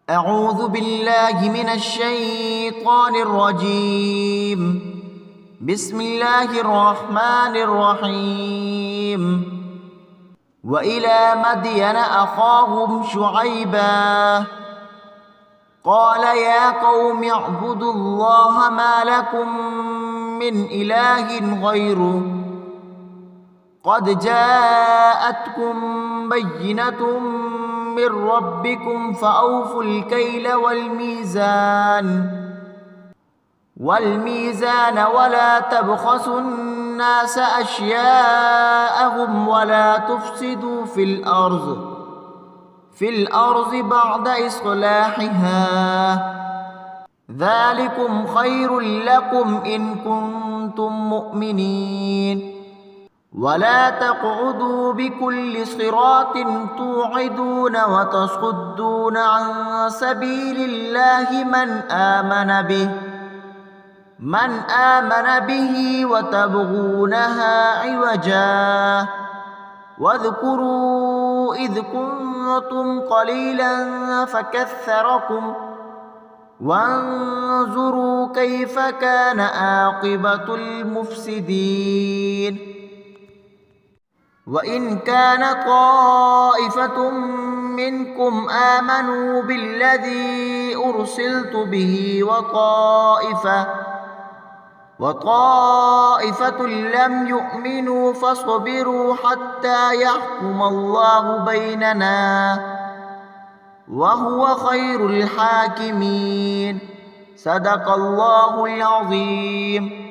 أعوذ بالله من الشيطان الرجيم. بسم الله الرحمن الرحيم. وإلى مدين أخاهم شعيبا قال يا قوم اعبدوا الله ما لكم من إله غيره قد جاءتكم بينة من ربكم فأوفوا الكيل والميزان ولا تبخسوا الناس أشياءهم ولا تفسدوا في الأرض بعد إصلاحها ذلكم خير لكم إن كنتم مؤمنين. ولا تقعدوا بكل صراط توعدون وتصدون عن سبيل الله من آمن به وتبغونها عوجا واذكروا إذ كنتم قليلا فكثركم وانظروا كيف كان عاقبة المفسدين. وإن كان طائفة منكم آمنوا بالذي أرسلت به وطائفة لم يؤمنوا فاصبروا حتى يحكم الله بيننا وهو خير الحاكمين. صدق الله العظيم.